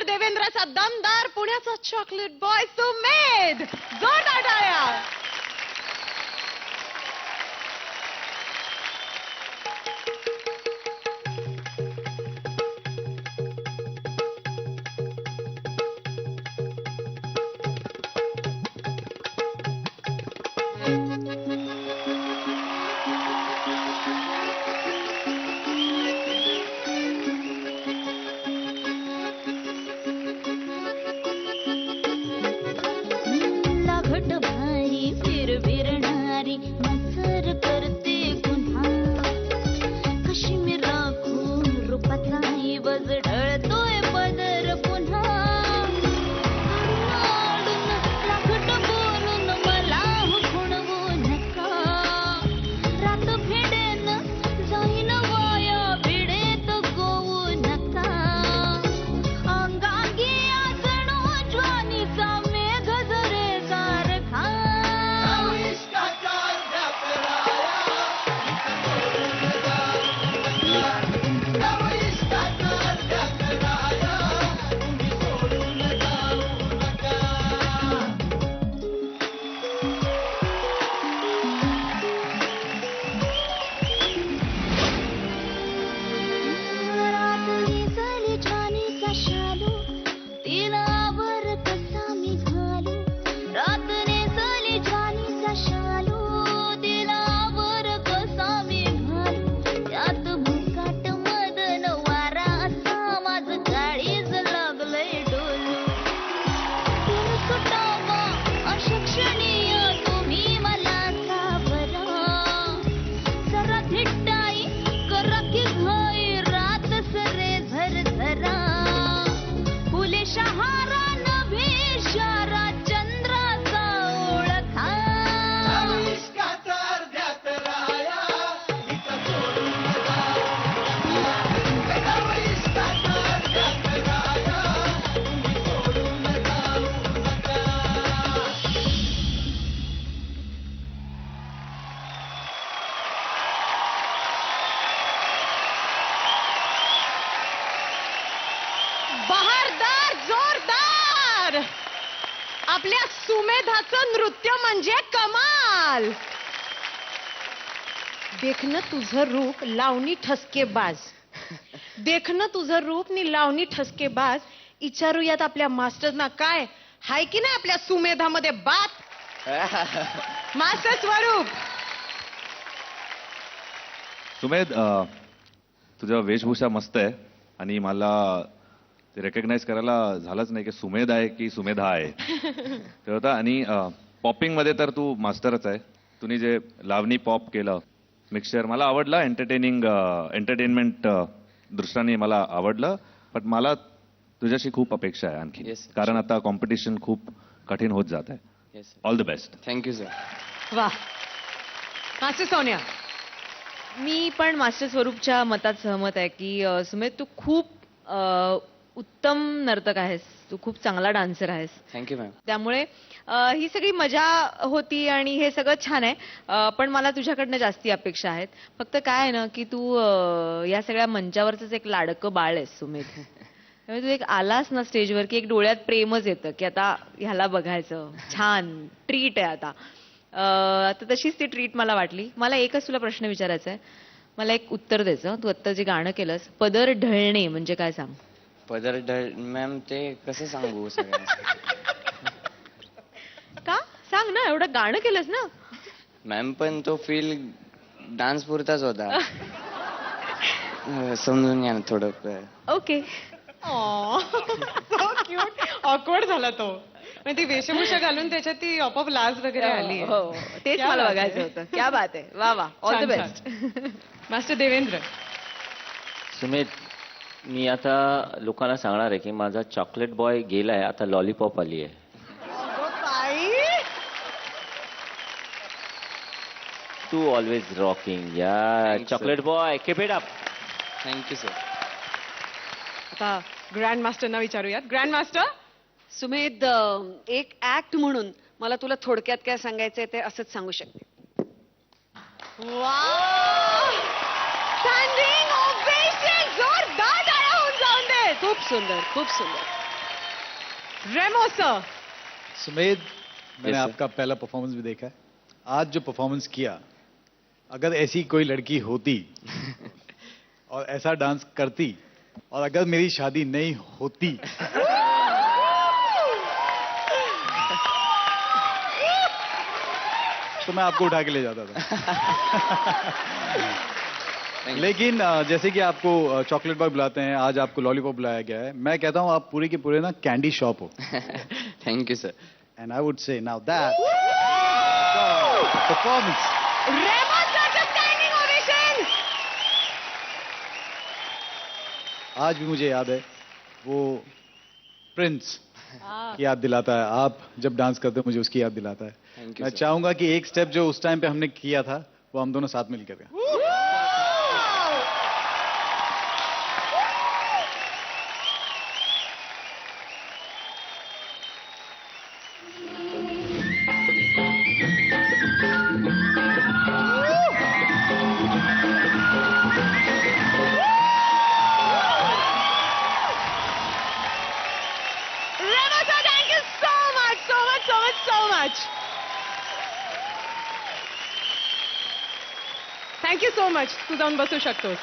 देवेंद्रचा दमदार पुण्याचा chocolate boy Sumedh. जोरदार टाळ्या. बहारदार, जोरदार. आपल्या सुमेधाचं नृत्य म्हणजे कमाल. देखणं तुझं रूप लावणी ठसकेबाज. देखणं तुझं रूप नि लावणी ठसकेबाज. विचारूयात आपल्या मास्टरना काय हाय की नाही आपल्या सुमेधामध्ये बात. मास्टर स्वरूप. सुमेध, तुझा वेशभूषा मस्त आहे आणि मला ते रेकग्नाइज करायला झालंच नाही की सुमेध आहे की सुमेधा आहे ते होता. आणि पॉपिंग मध्ये तर तू मास्टरच आहे. तुम्ही जे लावणी पॉप केलं मिक्सचर मला आवडलं. एंटरटेनमेंट दृष्टीने मला आवडलं. पण मला तुझ्याशी खूप अपेक्षा आहे आणखी. कारण आता कॉम्पिटिशन खूप कठीण होत जात आहे. All the best. Thank you sir. वा. मास्टर सोनिया. मी पण मास्टर स्वरूपच्या मतात सहमत आहे की सुमेध तू खूप उत्तम नर्तक आहेस. तू खूप चांगला डान्सर आहेस. Thank you ma'am. त्यामुळे ही सगळी मजा होती आणि हे सगळं छान आहे. पण मला तुझ्याकडनं जास्ती अपेक्षा आहेत. फक्त काय आहे ना की तू या सगळ्या मंचावरच एक लाडकं बाळ आहेस सुमेध. त्यामुळे तू एक आलास ना स्टेजवर की एक डोळ्यात प्रेमच येतं की आता ह्याला बघायचं. छान ट्रीट आहे आता. तर तशीच ती ट्रीट मला वाटली. मला एकच तुला प्रश्न विचारायचा आहे. मला एक उत्तर द्यायचं. तू आत्ता जे गाणं केलंस पदर ढळणे म्हणजे काय सांग. पदर ढळ मॅम ते कसं सांगू सगळ्यांना. का सांग ना. एवढं गाणं केलंस ना. मॅम पण तो फील डान्स पुरताच होता. समजून घ्या ना थोडं. ओके. क्यूट. ऑकवर्ड झाला तो. ती वेशभूषा घालून त्याच्यात ती ऑफ लाज वगैरे आली. हो तेच मला बघायचं होतं. क्या बात आहे. वा वा. All the best. Master Devendra. Sumedh, मी आता लोकांना सांगणार आहे की माझा चॉकलेट बॉय गेलाय, आता लॉलीपॉप आली आहे. तू ऑलवेज रॉकिंग या chocolate boy. Keep it up. Thank you sir. आता ग्रँड मास्टरना विचारूयात. Grand master. सुमेध, एक ऍक्ट म्हणून मला तुला थोडक्यात काय सांगायचंय ते असंच सांगू शकते. Standing ovation. जोरदार टाळ्या होऊन जाऊन दे. खूप सुंदर, खूप सुंदर. रेमो सर. सुमेध, मैंने sir. आपका पहला परफॉर्मेंस भी देखा है. आज जो परफॉर्मेंस किया, अगर ऐसी कोई लड़की होती और ऐसा डांस करती और अगर मेरी शादी नहीं होती तो मैं आपको उठा के ले जाता था. लेकिन जैसे कि आपको चॉकलेट बॉय बुलाते हैं, आज आपको लॉलीपॉप बुलाया गया है. मैं कहता हूं आप पूरे के पूरे ना कैंडी शॉप हो. Thank you sir. And I would say now that performance. Remo sir का स्टैंडिंग ओवेशन. आज भी मुझे याद है वो प्रिंस की याद दिलाता है. आप जब डांस करते हो मुझे उसकी याद दिलाता है. Thank you, मैं sir. चाहूंगा कि एक स्टेप जो उस टाइम पे हमने किया था वो हम दोनों साथ मिलकर करें. Remo sir, thank you so much, so much, so much, so much. Thank you so much. तू जाऊन बसू शकतोस.